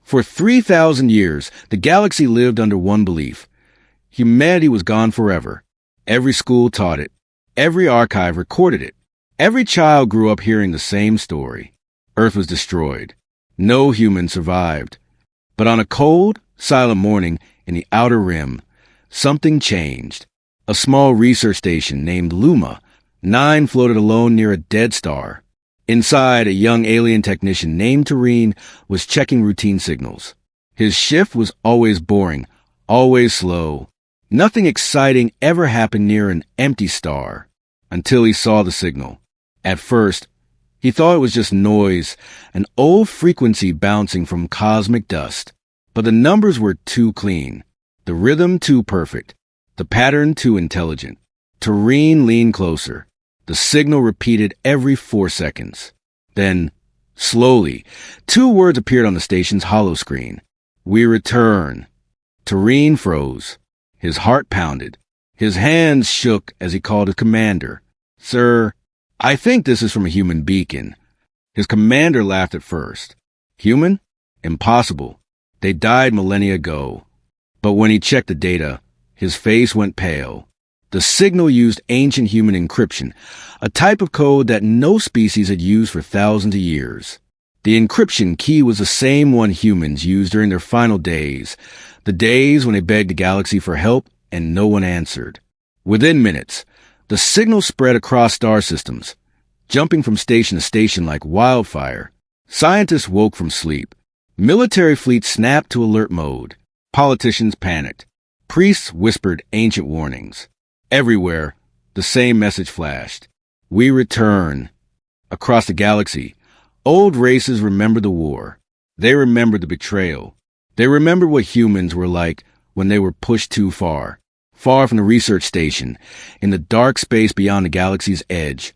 For 3,000 years, the galaxy lived under one belief. Humanity was gone forever. Every school taught it. Every archive recorded it. Every child grew up hearing the same story. Earth was destroyed. No human survived. But on a cold, silent morning in the outer rim, something changed. A small research station named Luma 9 floated alone near a dead star. Inside, a young alien technician named Tareen was checking routine signals. His shift was always boring, always slow. Nothing exciting ever happened near an empty star, until he saw the signal. At first, he thought it was just noise, an old frequency bouncing from cosmic dust. But the numbers were too clean, the rhythm too perfect, the pattern too intelligent. Tareen leaned closer. The signal repeated every 4 seconds. Then, slowly, 2 words appeared on the station's holoscreen. "We return." Tareen froze. His heart pounded. His hands shook as he called his commander. "Sir, I think this is from a human beacon." His commander laughed at first. Human? Impossible. They died millennia ago. But when he checked the data, his face went pale. The signal used ancient human encryption, a type of code that no species had used for thousands of years. The encryption key was the same one humans used during their final days, the days when they begged the galaxy for help and no one answered. Within minutes, the signal spread across star systems, jumping from station to station like wildfire. Scientists woke from sleep. Military fleets snapped to alert mode. Politicians panicked. Priests whispered ancient warnings. Everywhere, the same message flashed. "We return." Across the galaxy, old races remembered the war. They remembered the betrayal. They remembered what humans were like when they were pushed too far from the research station, in the dark space beyond the galaxy's edge.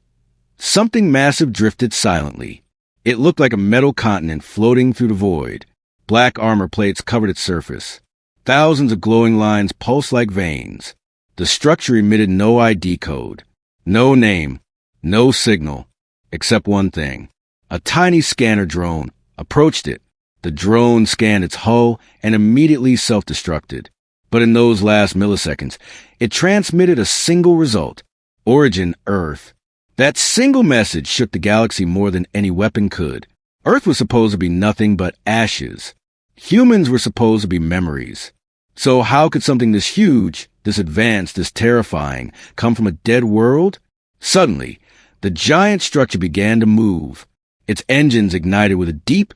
Something massive drifted silently. It looked like a metal continent floating through the void. Black armor plates covered its surface. Thousands of glowing lines pulsed like veins. The structure emitted no ID code, no name, no signal, except one thing. A tiny scanner drone approached it. The drone scanned its hull and immediately self-destructed. But in those last milliseconds, it transmitted a single result: Origin Earth. That single message shook the galaxy more than any weapon could. Earth was supposed to be nothing but ashes. Humans were supposed to be memories. So how could something this huge, this advanced, this terrifying, come from a dead world? Suddenly, the giant structure began to move. Its engines ignited with a deep,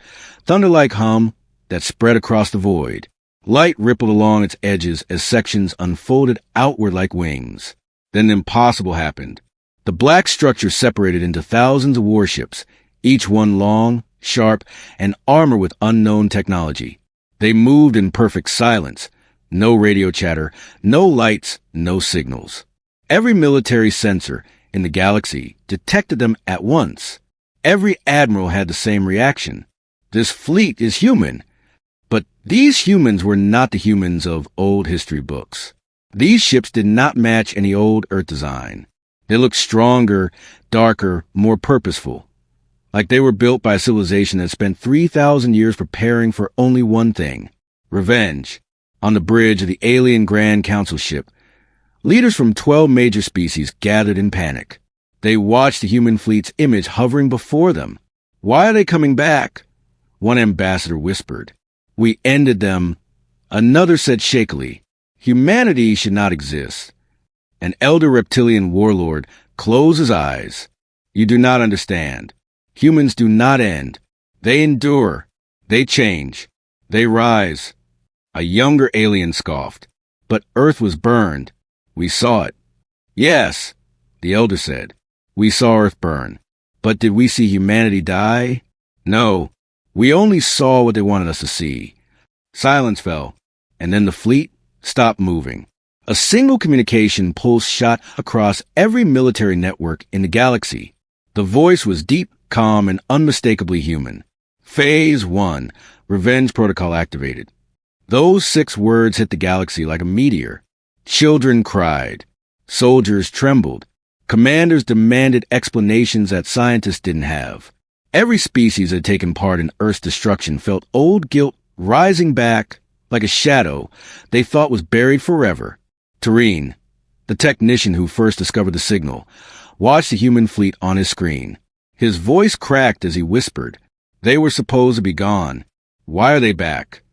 thunder-like hum that spread across the void. Light rippled along its edges as sections unfolded outward like wings. Then the impossible happened. The black structure separated into thousands of warships, each one long, sharp, and armored with unknown technology. They moved in perfect silence. No radio chatter, no lights, no signals. Every military sensor in the galaxy detected them at once. Every admiral had the same reaction. This fleet is human. But these humans were not the humans of old history books. These ships did not match any old Earth design. They looked stronger, darker, more purposeful. Like they were built by a civilization that spent 3,000 years preparing for only one thing: revenge. On the bridge of the alien Grand Council ship, leaders from 12 major species gathered in panic. They watched the human fleet's image hovering before them. "Why are they coming back?" One ambassador whispered. "We ended them." Another said shakily, "Humanity should not exist." An elder reptilian warlord closed his eyes. "You do not understand. Humans do not end. They endure. They change. They rise." A younger alien scoffed. "But Earth was burned. We saw it." "Yes," the elder said. "We saw Earth burn. But did we see humanity die? No. We only saw what they wanted us to see." Silence fell, and then the fleet stopped moving. A single communication pulse shot across every military network in the galaxy. The voice was deep, calm, and unmistakably human. Phase 1, Revenge Protocol activated. Those 6 words hit the galaxy like a meteor. Children cried. Soldiers trembled. Commanders demanded explanations that scientists didn't have. Every species that had taken part in Earth's destruction felt old guilt rising back like a shadow they thought was buried forever. Tareen, the technician who first discovered the signal, watched the human fleet on his screen. His voice cracked as he whispered, "They were supposed to be gone. Why are they back?"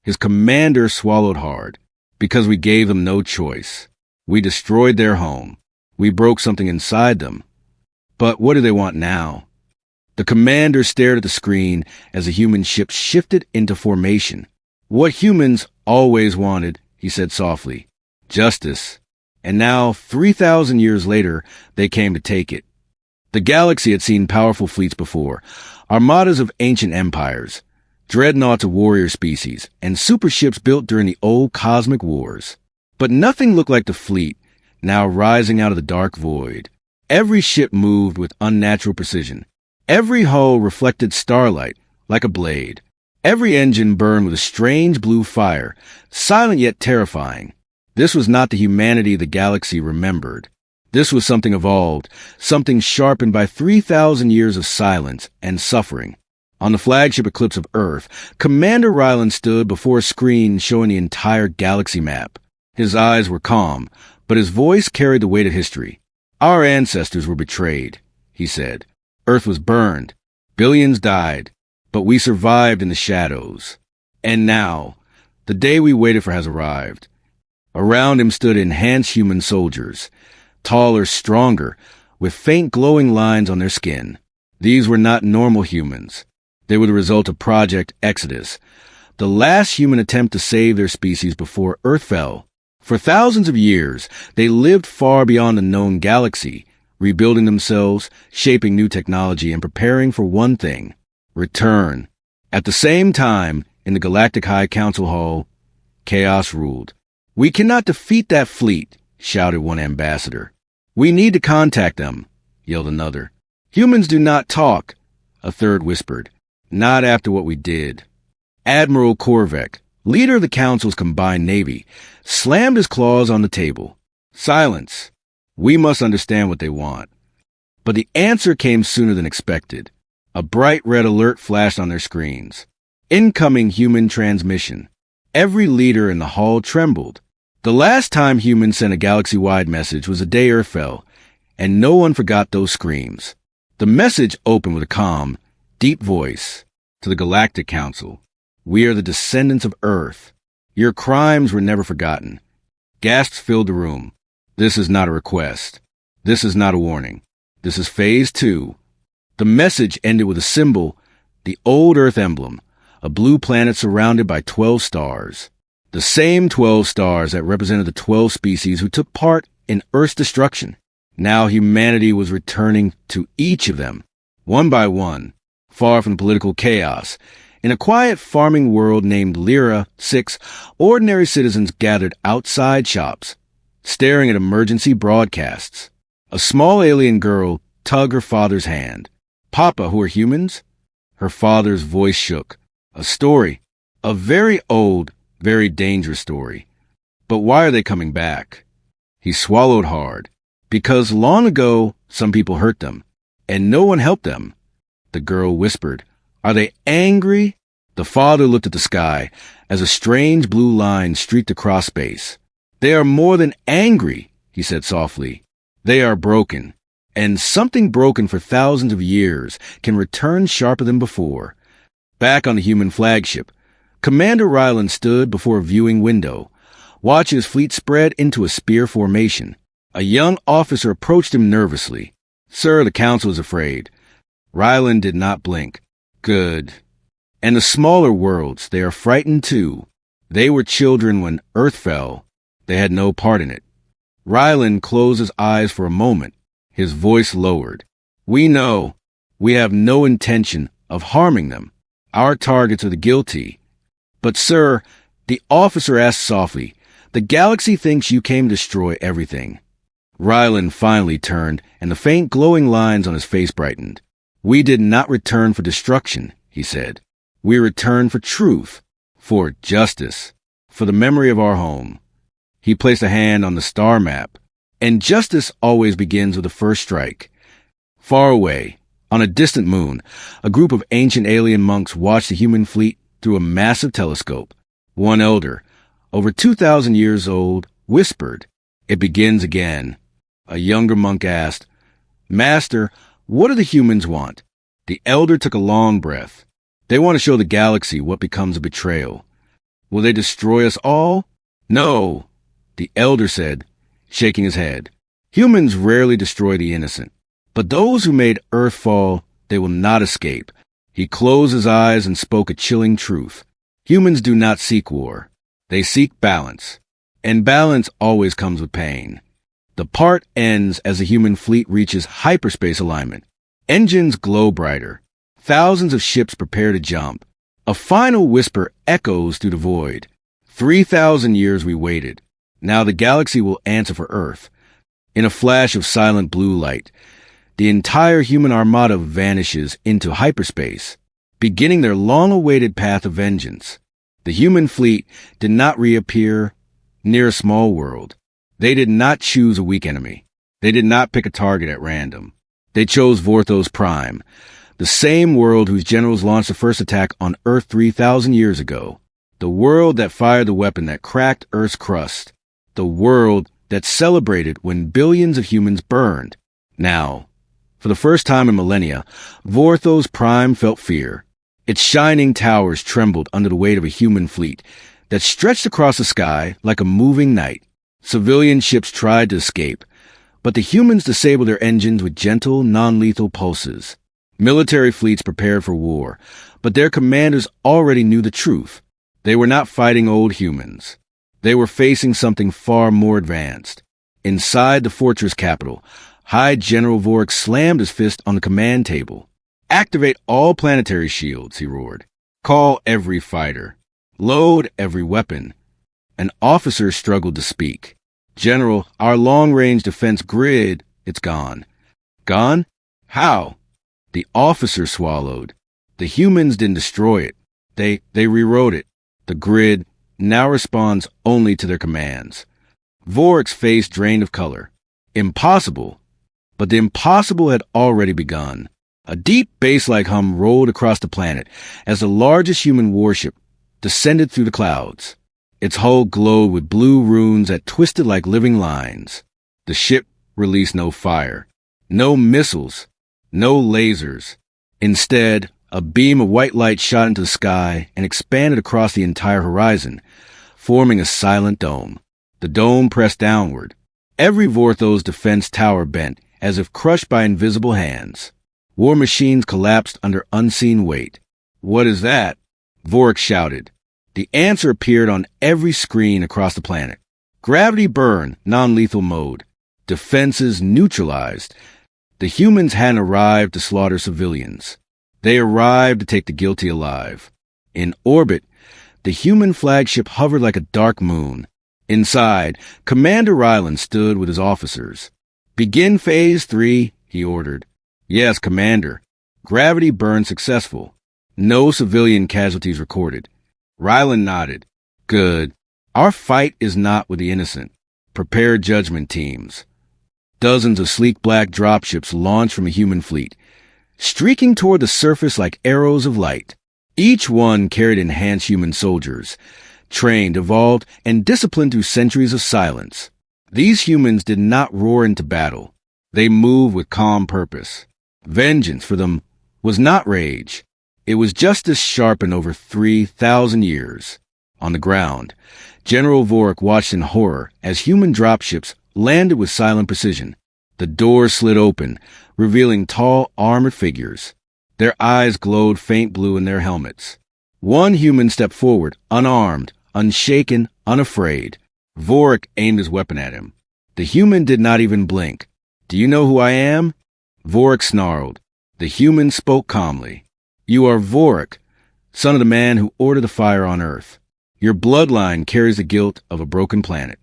His commander swallowed hard. "Because we gave them no choice. We destroyed their home. We broke something inside them. But what do they want now?" The commander stared at the screen as the human ship shifted into formation. "What humans always wanted," he said softly. "Justice." And now, 3,000 years later, they came to take it. The galaxy had seen powerful fleets before, armadas of ancient empires, dreadnoughts of warrior species, and superships built during the old cosmic wars. But nothing looked like the fleet, now rising out of the dark void. Every ship moved with unnatural precision. Every hull reflected starlight like a blade. Every engine burned with a strange blue fire, silent yet terrifying. This was not the humanity the galaxy remembered. This was something evolved, something sharpened by 3,000 years of silence and suffering. On the flagship eclipse of Earth, Commander Ryland stood before a screen showing the entire galaxy map. His eyes were calm, but his voice carried the weight of history. "Our ancestors were betrayed," he said. "Earth was burned. Billions died. But we survived in the shadows. And now, the day we waited for has arrived." Around him stood enhanced human soldiers, taller, stronger, with faint glowing lines on their skin. These were not normal humans. They were the result of Project Exodus, the last human attempt to save their species before Earth fell. For thousands of years, they lived far beyond the known galaxy, rebuilding themselves, shaping new technology, and preparing for one thing: return. At the same time, in the Galactic High Council Hall, chaos ruled. "We cannot defeat that fleet," shouted one ambassador. "We need to contact them," yelled another. "Humans do not talk," a third whispered. "Not after what we did." Admiral Korvek, leader of the Council's combined navy, slammed his claws on the table. "Silence. We must understand what they want." But the answer came sooner than expected. A bright red alert flashed on their screens. "Incoming human transmission." Every leader in the hall trembled. The last time humans sent a galaxy-wide message was the day Earth fell, and no one forgot those screams. The message opened with a calm, deep voice. "To the Galactic Council, we are the descendants of Earth. Your crimes were never forgotten." Gasps filled the room. "This is not a request. This is not a warning. This is Phase 2. The message ended with a symbol, the old Earth emblem, a blue planet surrounded by 12 stars. The same 12 stars that represented the 12 species who took part in Earth's destruction. Now humanity was returning to each of them, one by one, far from political chaos. In a quiet farming world named Lyra 6, ordinary citizens gathered outside shops, staring at emergency broadcasts. A small alien girl tugged her father's hand. "Papa, who are humans?" Her father's voice shook. "A story. A very old, very dangerous story. But why are they coming back?" He swallowed hard. "Because long ago, some people hurt them, and no one helped them." The girl whispered, "Are they angry?" The father looked at the sky as a strange blue line streaked across space. "They are more than angry," he said softly. "They are broken. And something broken for thousands of years can return sharper than before." Back on the human flagship, Commander Ryland stood before a viewing window, watching his fleet spread into a spear formation. A young officer approached him nervously. "Sir, the council is afraid." Ryland did not blink. "Good. And the smaller worlds, they are frightened too. They were children when Earth fell. They had no part in it." Ryland closed his eyes for a moment. His voice lowered. "We know. We have no intention of harming them. Our targets are the guilty." "But, sir," the officer asked softly, "the galaxy thinks you came to destroy everything." Ryland finally turned, and the faint glowing lines on his face brightened. "We did not return for destruction," he said. "We returned for truth, for justice, for the memory of our home." He placed a hand on the star map. "And justice always begins with the first strike." Far away, on a distant moon, a group of ancient alien monks watched the human fleet through a massive telescope. One elder, over 2,000 years old, whispered, "It begins again." A younger monk asked, "Master, what do the humans want?" The elder took a long breath. "They want to show the galaxy what becomes a betrayal." "Will they destroy us all?" "No," the elder said, shaking his head. "Humans rarely destroy the innocent, but those who made Earth fall, they will not escape." He closed his eyes and spoke a chilling truth. Humans do not seek war. They seek balance. And balance always comes with pain. The part ends as the human fleet reaches hyperspace alignment. Engines glow brighter. Thousands of ships prepare to jump. A final whisper echoes through the void. 3,000 years we waited. Now the galaxy will answer for Earth. In a flash of silent blue light, the entire human armada vanishes into hyperspace, beginning their long-awaited path of vengeance. The human fleet did not reappear near a small world. They did not choose a weak enemy. They did not pick a target at random. They chose Vorthos Prime, the same world whose generals launched the first attack on Earth 3,000 years ago. The world that fired the weapon that cracked Earth's crust. The world that celebrated when billions of humans burned. Now, for the first time in millennia, Vorthos Prime felt fear. Its shining towers trembled under the weight of a human fleet that stretched across the sky like a moving night. Civilian ships tried to escape, but the humans disabled their engines with gentle, non-lethal pulses. Military fleets prepared for war, but their commanders already knew the truth. They were not fighting old humans. They were facing something far more advanced. Inside the fortress capital, High General Vorik slammed his fist on the command table. "Activate all planetary shields," he roared. "Call every fighter. Load every weapon." An officer struggled to speak. "General, our long-range defense grid, it's gone." "Gone? How?" The officer swallowed. "The humans didn't destroy it. They rewrote it. The grid now responds only to their commands." Vorik's face drained of color. Impossible. But the impossible had already begun. A deep bass-like hum rolled across the planet as the largest human warship descended through the clouds. Its hull glowed with blue runes that twisted like living lines. The ship released no fire, no missiles, no lasers. Instead, a beam of white light shot into the sky and expanded across the entire horizon, forming a silent dome. The dome pressed downward. Every Vorthos defense tower bent, as if crushed by invisible hands. War machines collapsed under unseen weight. "What is that?" Vorik shouted. The answer appeared on every screen across the planet. "Gravity burn, non-lethal mode. Defenses neutralized." The humans hadn't arrived to slaughter civilians. They arrived to take the guilty alive. In orbit, the human flagship hovered like a dark moon. Inside, Commander Ryland stood with his officers. "Begin Phase 3, he ordered. "Yes, Commander." "Gravity burn successful. No civilian casualties recorded." Ryland nodded. "Good. Our fight is not with the innocent. Prepare judgment teams." Dozens of sleek black dropships launched from a human fleet, streaking toward the surface like arrows of light. Each one carried enhanced human soldiers, trained, evolved, and disciplined through centuries of silence. These humans did not roar into battle. They moved with calm purpose. Vengeance for them was not rage. It was justice sharpened over 3,000 years. On the ground, General Vorik watched in horror as human dropships landed with silent precision. The doors slid open, revealing tall, armored figures. Their eyes glowed faint blue in their helmets. One human stepped forward, unarmed, unshaken, unafraid. Vorik aimed his weapon at him. The human did not even blink. "Do you know who I am?" Vorik snarled. The human spoke calmly. "You are Vorik, son of the man who ordered the fire on Earth. Your bloodline carries the guilt of a broken planet."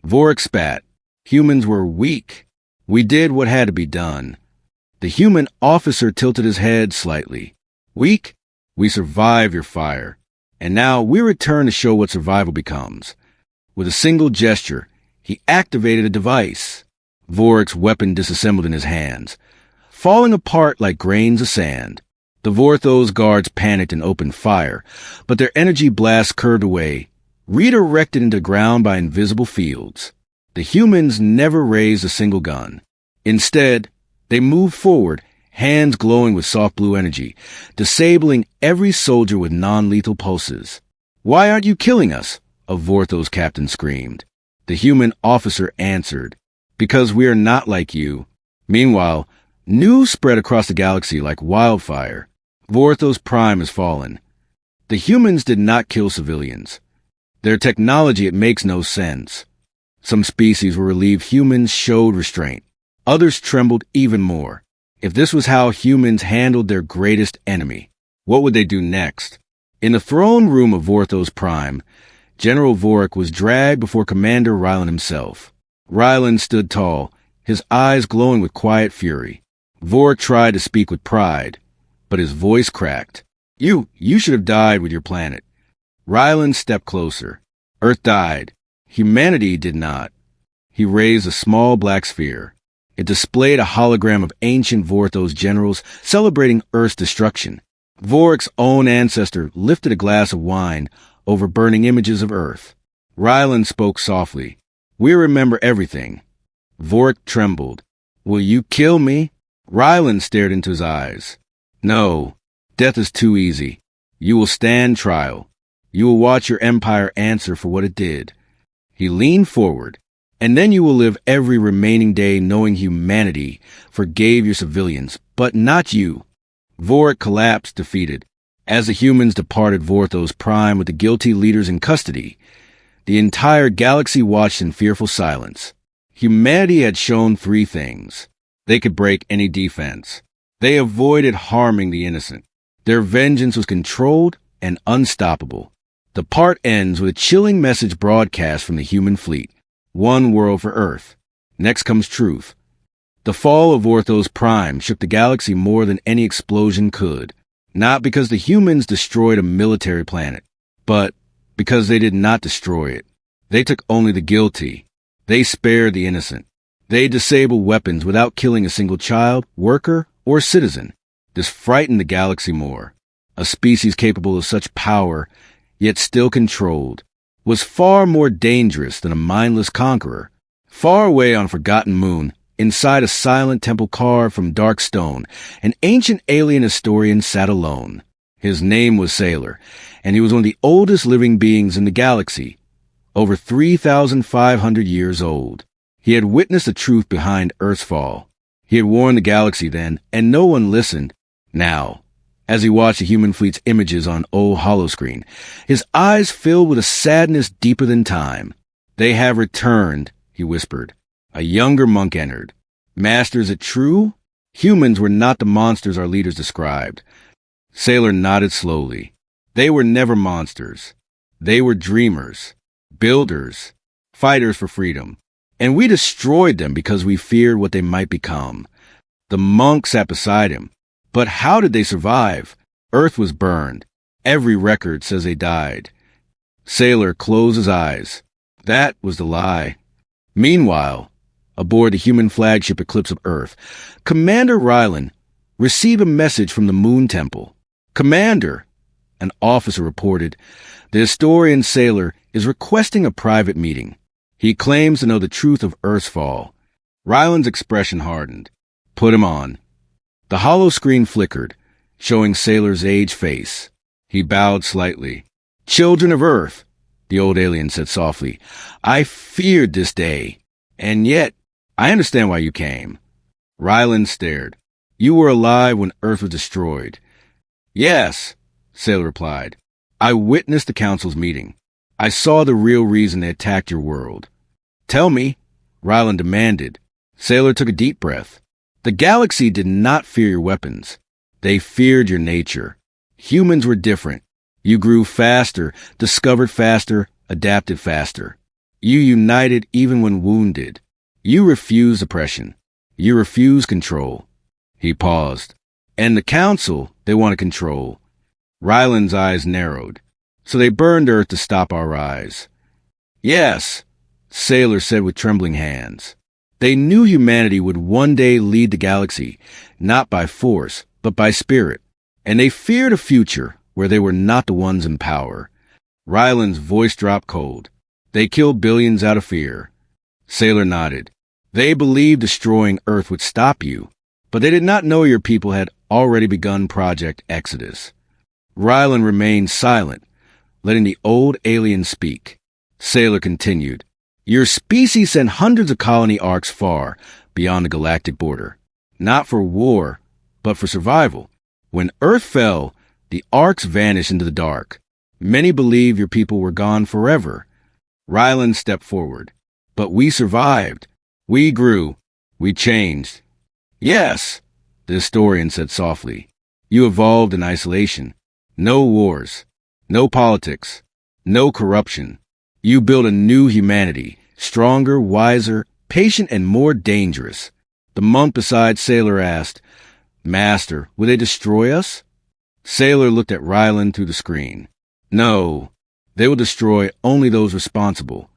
Vorik spat. "Humans were weak. We did what had to be done." The human officer tilted his head slightly. "Weak? We survived your fire. And now we return to show what survival becomes." With a single gesture, he activated a device. Vorik's weapon disassembled in his hands, falling apart like grains of sand. The Vorthos guards panicked and opened fire, but their energy blasts curved away, redirected into the ground by invisible fields. The humans never raised a single gun. Instead, they moved forward, hands glowing with soft blue energy, disabling every soldier with non-lethal pulses. "Why aren't you killing us?" a Vorthos captain screamed. The human officer answered, "Because we are not like you." Meanwhile, news spread across the galaxy like wildfire. Vorthos Prime has fallen. The humans did not kill civilians. Their technology, it makes no sense. Some species were relieved humans showed restraint. Others trembled even more. If this was how humans handled their greatest enemy, what would they do next? In the throne room of Vorthos Prime, General Vorik was dragged before Commander Rylan himself. Rylan stood tall, his eyes glowing with quiet fury. Vorik tried to speak with pride, but his voice cracked. You should have died with your planet." Rylan stepped closer. "Earth died. Humanity did not." He raised a small black sphere. It displayed a hologram of ancient Vorthos generals celebrating Earth's destruction. Vorik's own ancestor lifted a glass of wine over burning images of Earth. Rylan spoke softly. "We remember everything." Vorik trembled. "Will you kill me?" Rylan stared into his eyes. "No, death is too easy. You will stand trial. You will watch your empire answer for what it did." He leaned forward. "And then you will live every remaining day knowing humanity forgave your civilians, but not you." Vorik collapsed, defeated. As the humans departed Vorthos Prime with the guilty leaders in custody, the entire galaxy watched in fearful silence. Humanity had shown three things. They could break any defense. They avoided harming the innocent. Their vengeance was controlled and unstoppable. The part ends with a chilling message broadcast from the human fleet. One world for Earth. Next comes truth. The fall of Vorthos Prime shook the galaxy more than any explosion could. Not because the humans destroyed a military planet, but because they did not destroy it. They took only the guilty. They spared the innocent. They disabled weapons without killing a single child, worker, or citizen. This frightened the galaxy more. A species capable of such power, yet still controlled, was far more dangerous than a mindless conqueror. Far away on a forgotten moon, inside a silent temple carved from dark stone, an ancient alien historian sat alone. His name was Sailor, and he was one of the oldest living beings in the galaxy, over 3,500 years old. He had witnessed the truth behind Earth's fall. He had warned the galaxy then, and no one listened. Now, as he watched the human fleet's images on old holoscreen, his eyes filled with a sadness deeper than time. "They have returned," he whispered. A younger monk entered. "Master, is it true? Humans were not the monsters our leaders described." Sailor nodded slowly. "They were never monsters. They were dreamers, builders, fighters for freedom. And we destroyed them because we feared what they might become." The monk sat beside him. "But how did they survive? Earth was burned. Every record says they died." Sailor closed his eyes. That was the lie. Meanwhile, aboard the human flagship Eclipse of Earth, Commander Rylan received a message from the Moon Temple. "Commander," an officer reported, "the historian Sailor is requesting a private meeting. He claims to know the truth of Earth's fall." Rylan's expression hardened. "Put him on." The hollow screen flickered, showing Sailor's aged face. He bowed slightly. "Children of Earth," the old alien said softly, "I feared this day, and yet I understand why you came." Rylan stared. "You were alive when Earth was destroyed." "Yes," Sailor replied. "I witnessed the Council's meeting. I saw the real reason they attacked your world." "Tell me," Rylan demanded. Sailor took a deep breath. "The galaxy did not fear your weapons. They feared your nature. Humans were different. You grew faster, discovered faster, adapted faster. You united even when wounded. You refused oppression. You refused control." He paused. "And the Council, they want to control." Rylan's eyes narrowed. "So they burned Earth to stop our rise." "Yes," Sailor said with trembling hands. "They knew humanity would one day lead the galaxy, not by force, but by spirit. and they feared a future where they were not the ones in power. Ryland's voice dropped cold. They killed billions out of fear. Sailor nodded. They believed destroying Earth would stop you, but they did not know your people had already begun Project Exodus. Ryland remained silent, letting the old alien speak. Sailor continued. Your species sent hundreds of colony arcs far beyond the galactic border, not for war, but for survival. When Earth fell, the arcs vanished into the dark. Many believe your people were gone forever. Ryland stepped forward. But we survived. We grew. We changed. Yes, the historian said softly. You evolved in isolation. No wars. No politics. No corruption. You built a new humanity, stronger, wiser, patient, and more dangerous. The monk beside Sailor asked, Master, will they destroy us? Sailor looked at Ryland through the screen. No, they will destroy only those responsible.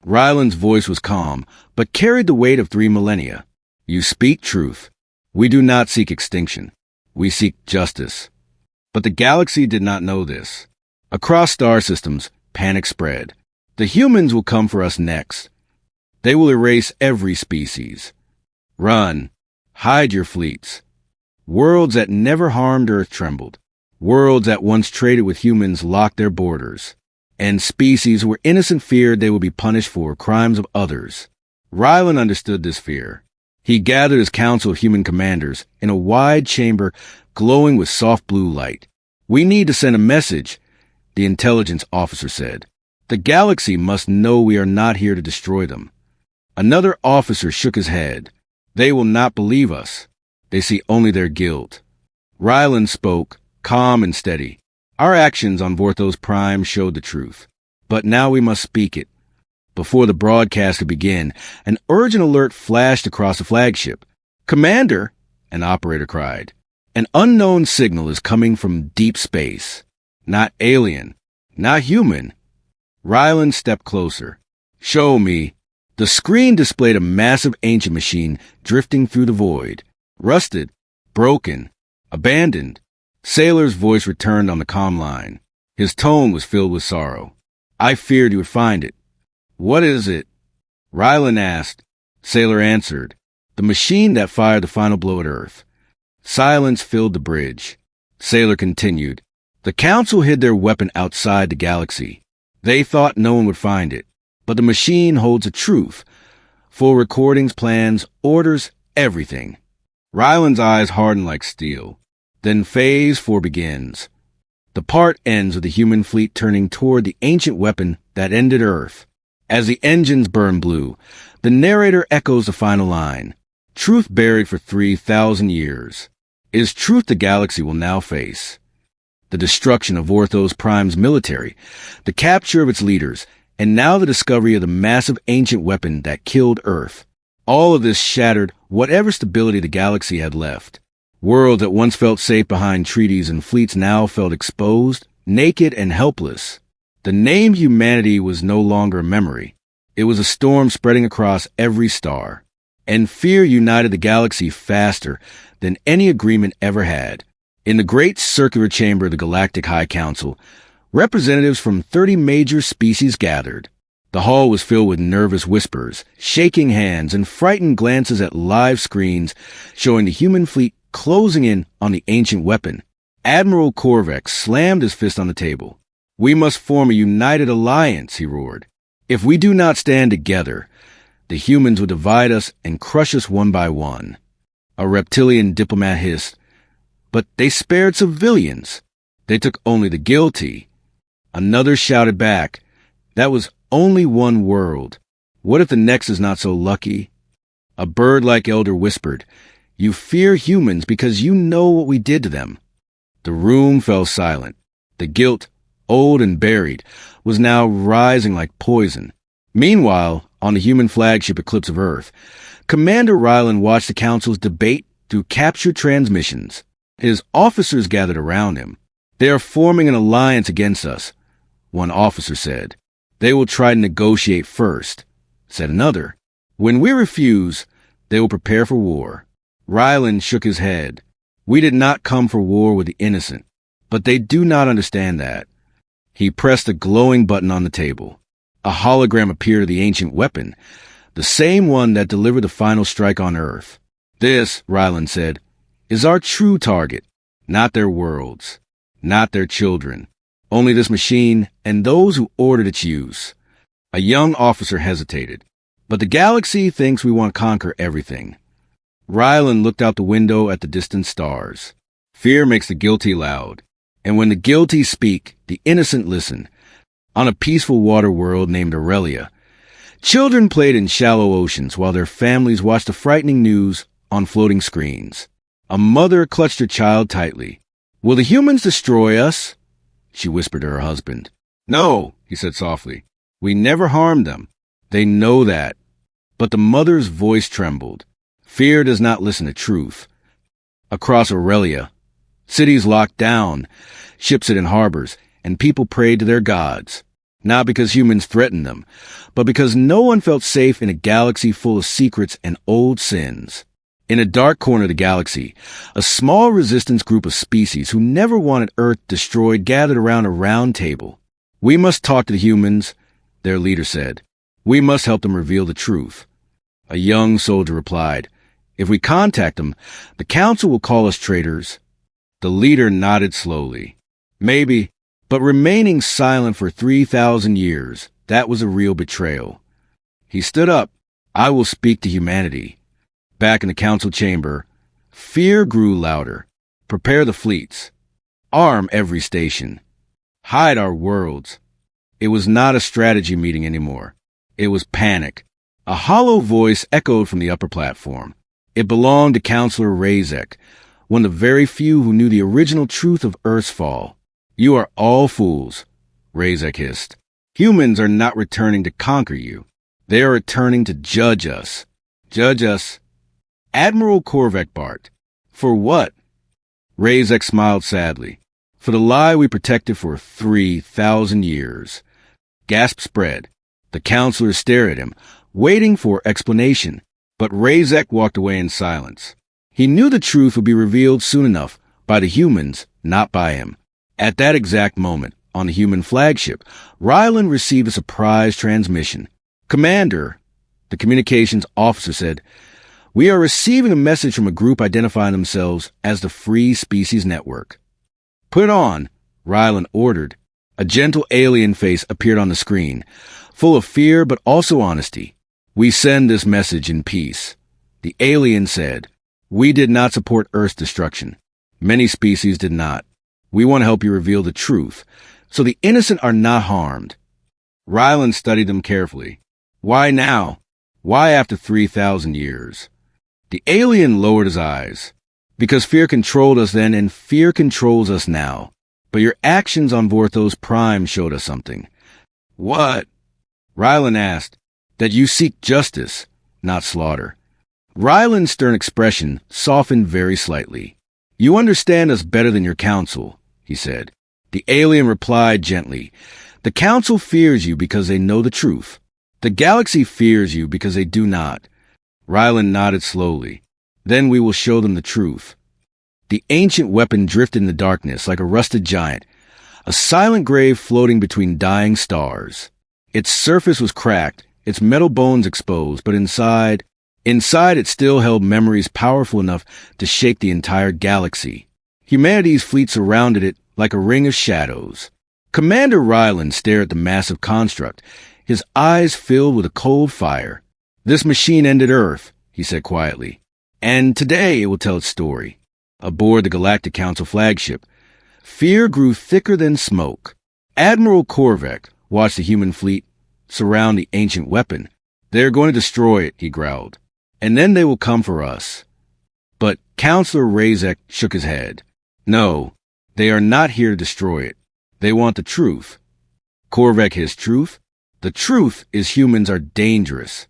Ryland's voice was calm, but carried the weight of 3 millennia. You speak truth. We do not seek extinction. We seek justice. But the galaxy did not know this. Across star systems, panic spread. The humans will come for us next. They will erase every species. Run. Hide your fleets. Worlds that never harmed Earth trembled. Worlds that once traded with humans locked their borders. And species where innocent feared they would be punished for crimes of others. Ryland understood this fear. He gathered his council of human commanders in a wide chamber glowing with soft blue light. We need to send a message, the intelligence officer said. The galaxy must know we are not here to destroy them. Another officer shook his head. They will not believe us. They see only their guilt. Ryland spoke, calm and steady. Our actions on Vorthos Prime showed the truth. But now we must speak it. Before the broadcast could begin, an urgent alert flashed across the flagship. Commander, an operator cried. An unknown signal is coming from deep space. Not alien. Not human. Ryland stepped closer. Show me. The screen displayed a massive ancient machine drifting through the void. Rusted. Broken. Abandoned. Sailor's voice returned on the comm line. His tone was filled with sorrow. I feared you would find it. What is it? Ryland asked. Sailor answered. The machine that fired the final blow at Earth. Silence filled the bridge. Sailor continued. The Council hid their weapon outside the galaxy. They thought no one would find it. But the machine holds a truth. Full recordings, plans, orders, everything. Ryland's eyes hardened like steel. Then Phase 4 begins. The part ends with the human fleet turning toward the ancient weapon that ended Earth. As the engines burn blue, the narrator echoes the final line. Truth buried for 3,000 years. It is truth the galaxy will now face. The destruction of Vorthos Prime's military, the capture of its leaders, and now the discovery of the massive ancient weapon that killed Earth. All of this shattered whatever stability the galaxy had left. Worlds that once felt safe behind treaties and fleets now felt exposed, naked, and helpless. The name humanity was no longer a memory. It was a storm spreading across every star. And fear united the galaxy faster than any agreement ever had. In the great circular chamber of the Galactic High Council, representatives from 30 major species gathered. The hall was filled with nervous whispers, shaking hands, and frightened glances at live screens showing the human fleet closing in on the ancient weapon. Admiral Korvac slammed his fist on the table. We must form a united alliance, he roared. If we do not stand together, the humans will divide us and crush us one by one. A reptilian diplomat hissed, but they spared civilians. They took only the guilty. Another shouted back, that was only one world. What if the next is not so lucky? A bird-like elder whispered, you fear humans because you know what we did to them. The room fell silent. The guilt, old and buried, was now rising like poison. Meanwhile, on the human flagship Eclipse of Earth, Commander Ryland watched the Council's debate through captured transmissions. His officers gathered around him. They are forming an alliance against us, one officer said. They will try to negotiate first, said another. When we refuse, they will prepare for war. Ryland shook his head. We did not come for war with the innocent, but they do not understand that. He pressed a glowing button on the table. A hologram appeared of the ancient weapon, the same one that delivered the final strike on Earth. This, Ryland said, is our true target, not their worlds, not their children, only this machine and those who ordered its use. A young officer hesitated. But the galaxy thinks we want to conquer everything. Ryland looked out the window at the distant stars. Fear makes the guilty loud, and when the guilty speak, the innocent listen. On a peaceful water world named Aurelia, children played in shallow oceans while their families watched the frightening news on floating screens. A mother clutched her child tightly. "Will the humans destroy us?" she whispered to her husband. "No," he said softly. "We never harmed them. They know that." But the mother's voice trembled. Fear does not listen to truth. Across Aurelia, cities locked down, ships sit in harbors, and people prayed to their gods. Not because humans threatened them, but because no one felt safe in a galaxy full of secrets and old sins. In a dark corner of the galaxy, a small resistance group of species who never wanted Earth destroyed gathered around a round table. "We must talk to the humans," their leader said. "We must help them reveal the truth." A young soldier replied, "If we contact them, the council will call us traitors." The leader nodded slowly. "Maybe, but remaining silent for 3,000 years, that was a real betrayal." He stood up. "I will speak to humanity." Back in the council chamber, fear grew louder. "Prepare the fleets. Arm every station. Hide our worlds." It was not a strategy meeting anymore. It was panic. A hollow voice echoed from the upper platform. It belonged to Counselor Razek, one of the very few who knew the original truth of Earth's fall. "You are all fools," Razek hissed. "Humans are not returning to conquer you. They are returning to judge us." "Judge us?" Admiral Korvek barked. "For what?" Razek smiled sadly. "For the lie we protected for 3,000 years. Gasps spread. The counselors stared at him, waiting for explanation. But Razek walked away in silence. He knew the truth would be revealed soon enough, by the humans, not by him. At that exact moment, on the human flagship, Ryland received a surprise transmission. "Commander," the communications officer said, "we are receiving a message from a group identifying themselves as the Free Species Network." "Put it on," Ryland ordered. A gentle alien face appeared on the screen, full of fear but also honesty. "We send this message in peace." The alien said, "We did not support Earth's destruction. Many species did not. We want to help you reveal the truth, so the innocent are not harmed." Ryland studied them carefully. "Why now? Why after 3,000 years?" The alien lowered his eyes. "Because fear controlled us then, and fear controls us now. But your actions on Vorthos Prime showed us something." "What?" Ryland asked. "That you seek justice, not slaughter." Ryland's stern expression softened very slightly. "You understand us better than your council," he said. The alien replied gently, "The council fears you because they know the truth. The galaxy fears you because they do not." Ryland nodded slowly. "Then we will show them the truth." The ancient weapon drifted in the darkness like a rusted giant, a silent grave floating between dying stars. Its surface was cracked, its metal bones exposed, but inside it still held memories powerful enough to shake the entire galaxy. Humanity's fleet surrounded it like a ring of shadows. Commander Ryland stared at the massive construct, his eyes filled with a cold fire. "This machine ended Earth," he said quietly. "And today it will tell its story." Aboard the Galactic Council flagship, fear grew thicker than smoke. Admiral Korvek watched the human fleet surround the ancient weapon. "They're going to destroy it," he growled. "And then they will come for us." But Counselor Razek shook his head. "No, they are not here to destroy it. They want the truth." Korvek hissed, "Truth? The truth is humans are dangerous."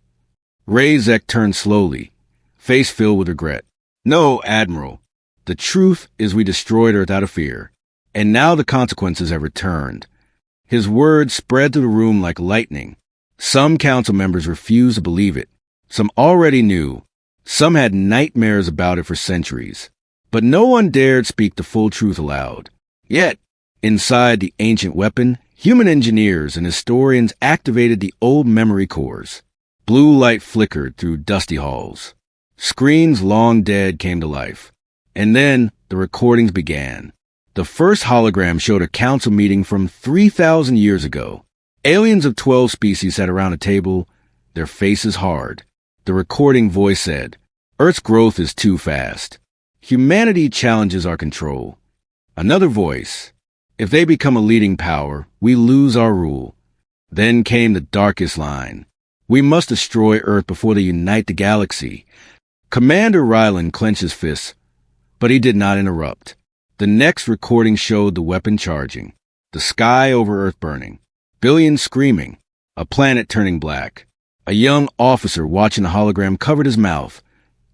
Razek turned slowly, face filled with regret. "No, Admiral. The truth is we destroyed Earth out of fear, and now the consequences have returned." His words spread through the room like lightning. Some council members refused to believe it. Some already knew. Some had nightmares about it for centuries. But no one dared speak the full truth aloud. Yet, inside the ancient weapon, human engineers and historians activated the old memory cores. Blue light flickered through dusty halls. Screens long dead came to life. And then the recordings began. The first hologram showed a council meeting from 3,000 years ago. Aliens of 12 species sat around a table, their faces hard. The recording voice said, "Earth's growth is too fast. Humanity challenges our control." Another voice, "If they become a leading power, we lose our rule." Then came the darkest line. "We must destroy Earth before they unite the galaxy." Commander Ryland clenched his fists, but he did not interrupt. The next recording showed the weapon charging, the sky over Earth burning, billions screaming, a planet turning black. A young officer watching the hologram covered his mouth,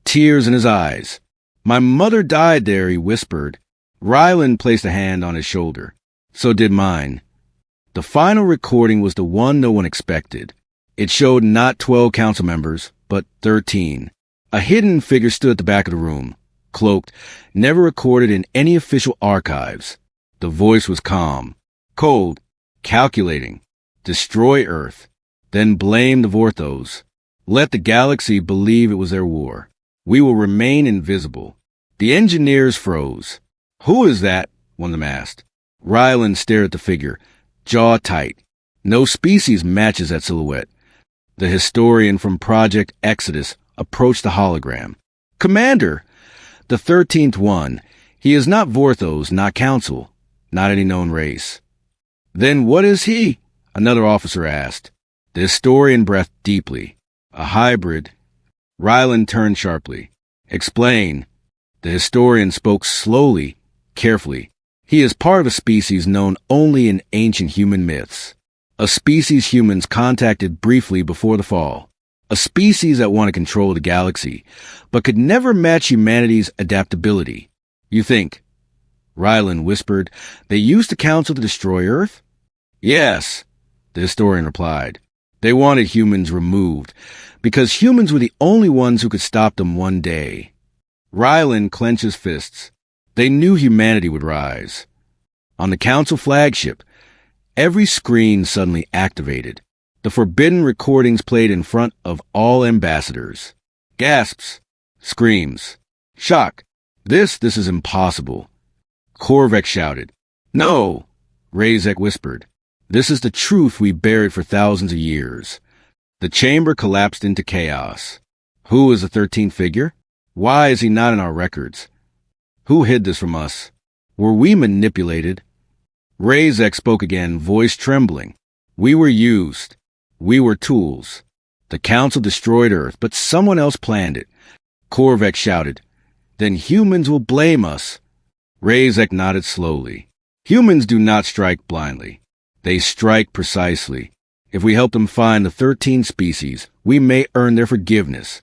tears in his eyes. "My mother died there," he whispered. Ryland placed a hand on his shoulder. "So did mine." The final recording was the one no one expected. It showed not 12 council members, but 13. A hidden figure stood at the back of the room, cloaked, never recorded in any official archives. The voice was calm, cold, calculating. "Destroy Earth, then blame the Vorthos. Let the galaxy believe it was their war. We will remain invisible." The engineers froze. "Who is that?" one of them asked. Ryland stared at the figure, jaw tight. No species matches that silhouette. The historian from Project Exodus approached the hologram. "Commander, the 13th one. He is not Vorthos, not Council, not any known race." "Then what is he?" another officer asked. The historian breathed deeply. "A hybrid." Ryland turned sharply. "Explain." The historian spoke slowly, carefully. "He is part of a species known only in ancient human myths. A species humans contacted briefly before the fall. A species that want to control the galaxy, but could never match humanity's adaptability. You think," Ryland whispered, "they used the Council to destroy Earth?" "Yes," the historian replied. "They wanted humans removed, because humans were the only ones who could stop them one day." Ryland clenched his fists. They knew humanity would rise. On the Council flagship, every screen suddenly activated. The forbidden recordings played in front of all ambassadors. Gasps, screams, shock. This is impossible." Korvac shouted. "No," Razek whispered. "This is the truth we buried for thousands of years." The chamber collapsed into chaos. Who is the 13th figure? Why is he not in our records? Who hid this from us? Were we manipulated? Razek spoke again, voice trembling. "We were used. We were tools. The Council destroyed Earth, but someone else planned it." Korvac shouted. "Then humans will blame us." Razek nodded slowly. "Humans do not strike blindly. They strike precisely. If we help them find the 13 species, we may earn their forgiveness."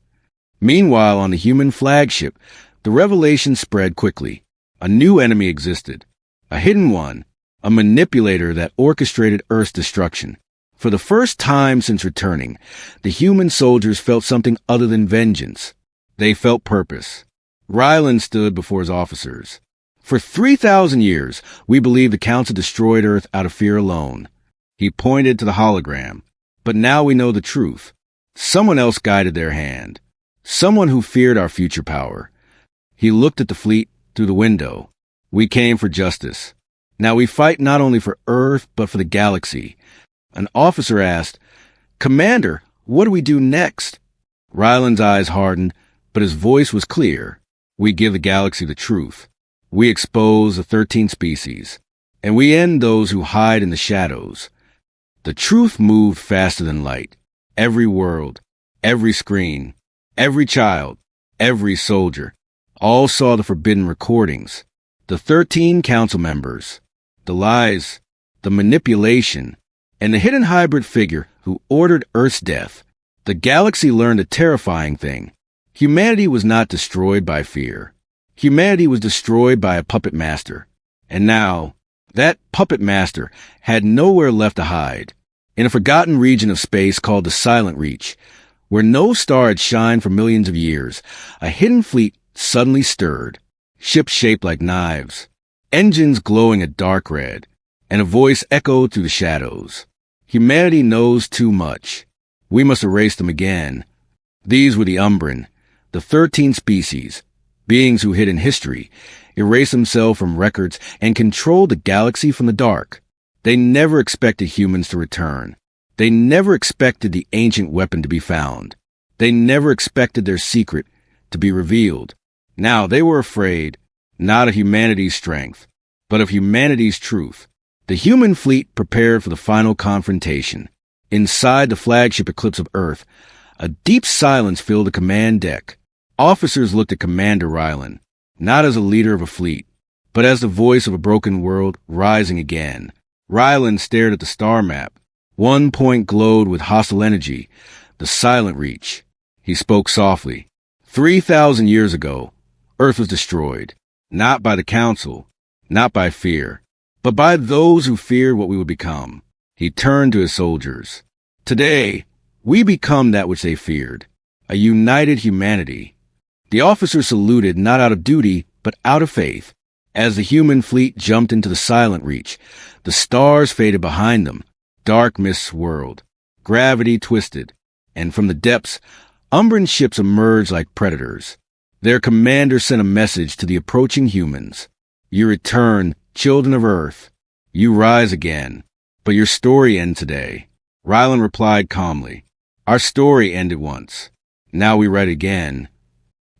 Meanwhile, on the human flagship, the revelation spread quickly. A new enemy existed. A hidden one. A manipulator that orchestrated Earth's destruction. For the first time since returning, the human soldiers felt something other than vengeance. They felt purpose. Ryland stood before his officers. "For 3,000 years, we believed the Council destroyed Earth out of fear alone." He pointed to the hologram. "But now we know the truth. Someone else guided their hand. Someone who feared our future power." He looked at the fleet through the window. "We came for justice. Now we fight not only for Earth, but for the galaxy." An officer asked, "Commander, what do we do next?" Ryland's eyes hardened, but his voice was clear. "We give the galaxy the truth. We expose the 13 species, and we end those who hide in the shadows." The truth moved faster than light. Every world, every screen, every child, every soldier, all saw the forbidden recordings. The 13 council members, the lies, the manipulation, and the hidden hybrid figure who ordered Earth's death. The galaxy learned a terrifying thing. Humanity was not destroyed by fear. Humanity was destroyed by a puppet master. And now, that puppet master had nowhere left to hide. In a forgotten region of space called the Silent Reach, where no star had shined for millions of years, a hidden fleet suddenly stirred. ships shaped like knives, engines glowing a dark red, and a voice echoed through the shadows. Humanity knows too much. We must erase them again. These were the Umbran, the 13th species, beings who hid in history, erased themselves from records, and controlled the galaxy from the dark. They never expected humans to return. They never expected the ancient weapon to be found. They never expected their secret to be revealed. Now they were afraid, not of humanity's strength, but of humanity's truth. The human fleet prepared for the final confrontation. Inside the flagship Eclipse of Earth, a deep silence filled the command deck. Officers looked at Commander Rylan, not as a leader of a fleet, but as the voice of a broken world rising again. Rylan stared at the star map. One point glowed with hostile energy, the Silent Reach. He spoke softly. 3,000 years ago, Earth was destroyed, not by the Council, not by fear, but by those who feared what we would become. He turned to his soldiers. Today, we become that which they feared, a united humanity. The officers saluted not out of duty, but out of faith. As the human fleet jumped into the Silent Reach, the stars faded behind them. Dark mists swirled. Gravity twisted. And from the depths, Umbran ships emerged like predators. Their commander sent a message to the approaching humans. You return, children of Earth. You rise again. But your story ends today. Rylan replied calmly. Our story ended once. Now we write again.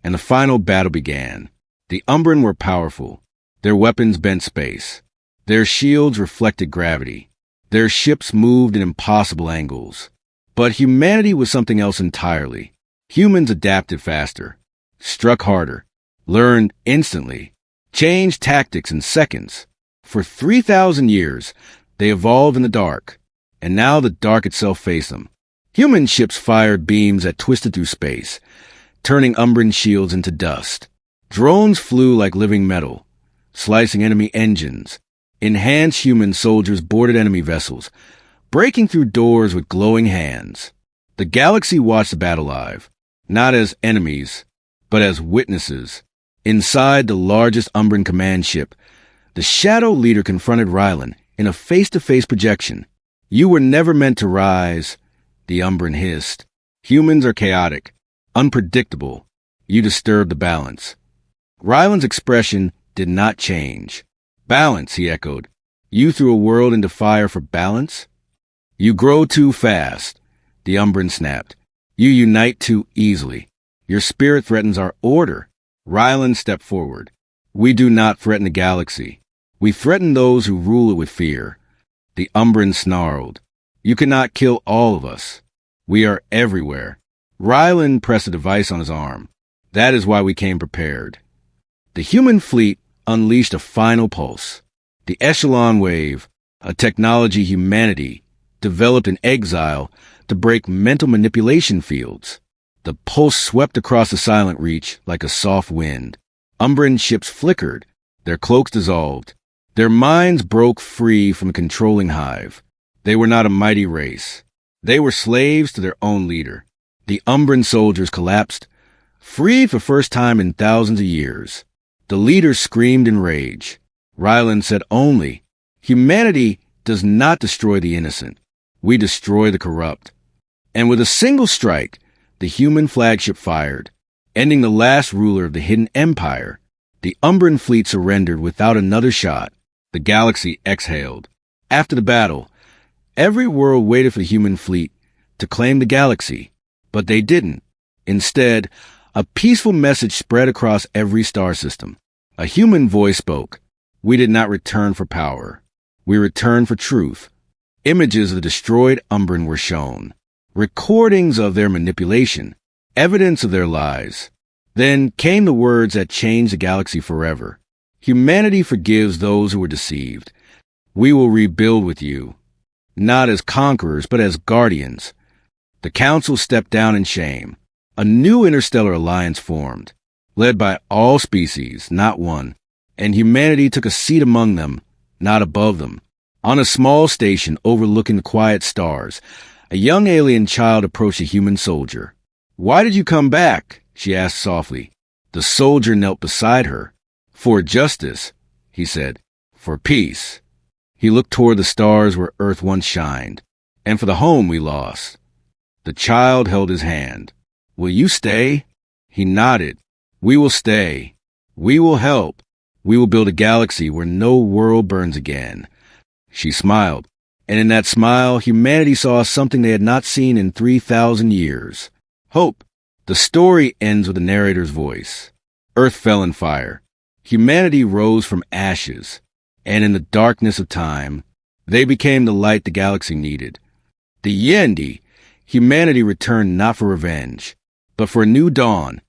And the final battle began. The Umbran were powerful. Their weapons bent space. Their shields reflected gravity. Their ships moved in impossible angles. But humanity was something else entirely. Humans adapted faster, struck harder, learned instantly, changed tactics in seconds. For 3,000 years, they evolved in the dark, and now the dark itself faced them. Human ships fired beams that twisted through space, turning Umbran shields into dust. Drones flew like living metal, slicing enemy engines. Enhanced human soldiers boarded enemy vessels, breaking through doors with glowing hands. The galaxy watched the battle live, not as enemies, but as witnesses. Inside the largest Umbran command ship, the Shadow Leader confronted Rylan in a face-to-face projection. You were never meant to rise, the Umbran hissed. Humans are chaotic, unpredictable. You disturb the balance. Rylan's expression did not change. Balance, he echoed. You threw a world into fire for balance? You grow too fast, the Umbran snapped. You unite too easily. Your spirit threatens our order. Rylan stepped forward. We do not threaten the galaxy. We threaten those who rule it with fear. The Umbran snarled. You cannot kill all of us. We are everywhere. Rylan pressed a device on his arm. That is why we came prepared. The human fleet unleashed a final pulse. The Echelon Wave, a technology humanity developed in exile to break mental manipulation fields. The pulse swept across the Silent Reach like a soft wind. Umbran ships flickered, their cloaks dissolved. Their minds broke free from a controlling hive. They were not a mighty race. They were slaves to their own leader. The Umbran soldiers collapsed, freed for the first time in thousands of years. The leader screamed in rage. Rylan said only, humanity does not destroy the innocent. We destroy the corrupt. And with a single strike, the human flagship fired, ending the last ruler of the hidden empire. The Umbran fleet surrendered without another shot. The galaxy exhaled. After the battle, every world waited for the human fleet to claim the galaxy, but they didn't. Instead, a peaceful message spread across every star system. A human voice spoke. We did not return for power. We returned for truth. Images of the destroyed Umbran were shown. Recordings of their manipulation. Evidence of their lies. Then came the words that changed the galaxy forever. Humanity forgives those who were deceived. We will rebuild with you. Not as conquerors, but as guardians. The Council stepped down in shame. A new interstellar alliance formed, led by all species, not one, and humanity took a seat among them, not above them. On a small station overlooking the quiet stars, a young alien child approached a human soldier. Why did you come back? She asked softly. The soldier knelt beside her. For justice, he said. For peace. He looked toward the stars where Earth once shined. And for the home we lost. The child held his hand. Will you stay? He nodded. We will stay. We will help. We will build a galaxy where no world burns again. She smiled. And in that smile, humanity saw something they had not seen in 3,000 years. Hope. The story ends with the narrator's voice. Earth fell in fire. Humanity rose from ashes. And in the darkness of time, they became the light the galaxy needed. The Yendi, humanity returned not for revenge, but for a new dawn,